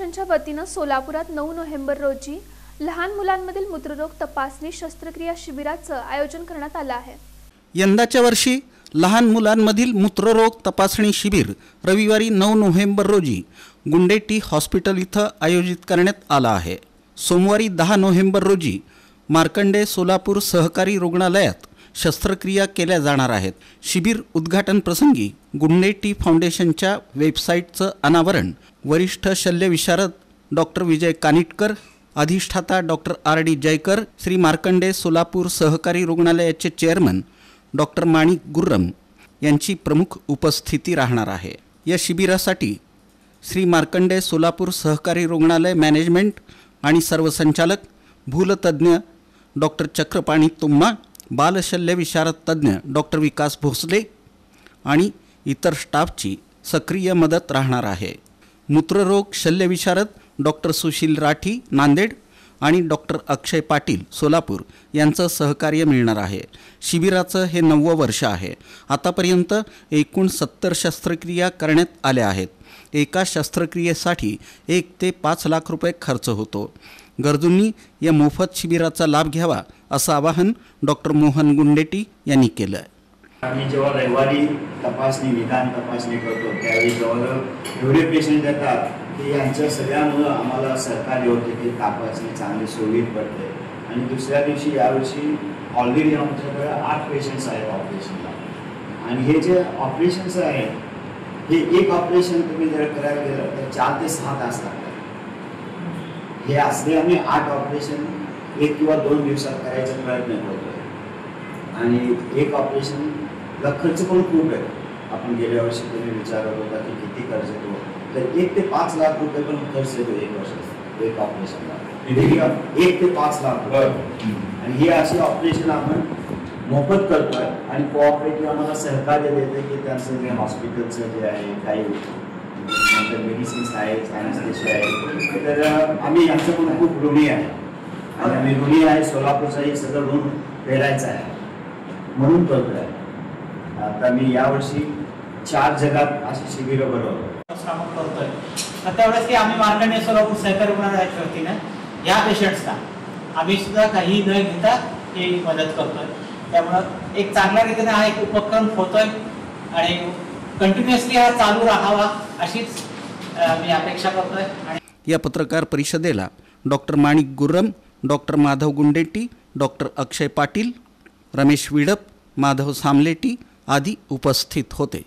फाउंडेशनच्या वतीने सोलापुरात 9 नोव्हेंबर रोजी लहान मुलांमधील मूत्ररोग तपासणी शस्त्रक्रिया शिबिराचे आयोजन करण्यात आले आहे। यंदाच्या वर्षी लहान मुलांमधील मूत्ररोग तपासणी शिबिर रविवारी 9 नोव्हेंबर रोजी गुंडेटी हॉस्पिटल इथं आयोजित करण्यात आला आहे। सोमवारी 10 नोव्हेंबर रोजी मार्कंडे सोलापूर सहकारी रुग्णालयात शस्त्रक्रिया केल्या जाणार आहेत। शिबिर उद्घाटन प्रसंगी गुंडेटी फाउंडेशनच्या वेबसाईटचं अनावरण वरिष्ठ शल्यविशारद डॉक्टर विजय कानिटकर, अधिष्ठाता डॉक्टर आर.डी. जयकर, श्री मार्कंडे सोलापूर सहकारी रुग्णालयाचे चेअरमन डॉक्टर माणिक गुर्रम यांची प्रमुख उपस्थिती राहणार आहे। या शिबिरासाठी श्री मार्कंडे सोलापूर सहकारी रुग्णालय मॅनेजमेंट आणि सर्व संचालक, भूलतज्ञ डॉक्टर चक्रपाणी तुम्मा, बालशल्यविशारद तज्ञ डॉक्टर विकास भोसले आणि इतर स्टाफची सक्रिय मदत राहणार आहे। मूत्ररोग शल्यविशारद डॉक्टर सुशील राठी नांदेड आणि डॉक्टर अक्षय पाटील सोलापूर यांचं सहकार्य मिळणार आहे। शिबिराचं हे 9वं वर्ष आहे। आतापर्यंत एकूण 70 शस्त्रक्रिया करण्यात आल्या आहेत। एका शस्त्रक्रियेसाठी 1 ते 5 लाख रुपये खर्च होतो। गरजूंनी या मोफत शिबिराचा लाभ घ्यावा असं आवाहन डॉक्टर मोहन गुंडेटी यांनी केलं आहे। आम्ही जेव्हा रविवारी तपासणी निदान तपासणी करतो त्यावेळी जवळ एवढे पेशंट येतात की यांच्या सगळ्यामुळं आम्हाला सहकार्य होते की तपासणी चांगली सोयीत पडते। आणि दुसऱ्या दिवशी यावर्षी ऑलरेडी आमच्याकडे 8 पेशंट्स आहेत ऑपरेशनला। आणि हे जे ऑपरेशन्स आहेत हे एक ऑपरेशन तुम्ही जर करायला गेलं तर 4 ते 6 तास लागतात। हे असले आम्ही 8 ऑपरेशन 1 किंवा 2 दिवसात करायचा प्रयत्न करतोय। आणि एक ऑपरेशनला खर्च पण खूप आहे। आपण गेल्या वर्षी तुम्ही विचारत होता की किती खर्च येतो, तर 1 ते 5 लाख रुपये पण खर्च येतो एक वर्षाचा एक ऑपरेशनला। 1 ते 5 लाख रुपये। आणि हे असे ऑपरेशन आपण मोफत करतोय आणि कोऑपरेटिव्ह आम्हाला सहकार्य देते की त्यांचं जे हॉस्पिटलचं जे आहे काही मेडिसिन्स आहेत, ॲनेस्थेशिया आहे, तर आम्ही यांचं पण खूप ऋणी आहे। आणि आम्ही ऋणी आहे, सोलापूरचं हे सगळं ऋण फेडायचं आहे म्हणून करतोय। आता मी यावर्षी 4 जगात अशी शिबिरं करतोय। त्यावेळेस की आम्ही मार्कंडे सोलापूर सहकारी रुग्णालयाच्या वतीनं या पेशंट्सना आम्ही सुद्धा काही न घेता ही मदत करतोय। त्यामुळं एक चांगल्या रीतीने हा एक उपक्रम होतोय आणि कंटिन्युअसली हा चालू राहावा अशीच मी अपेक्षा करतोय। या पत्रकार परिषदेला डॉक्टर माणिक गुर्रम, डॉक्टर माधव गुंडेटी, डॉक्टर अक्षय पाटील, रमेश विडप, माधव सामलेटी आदी उपस्थित होते।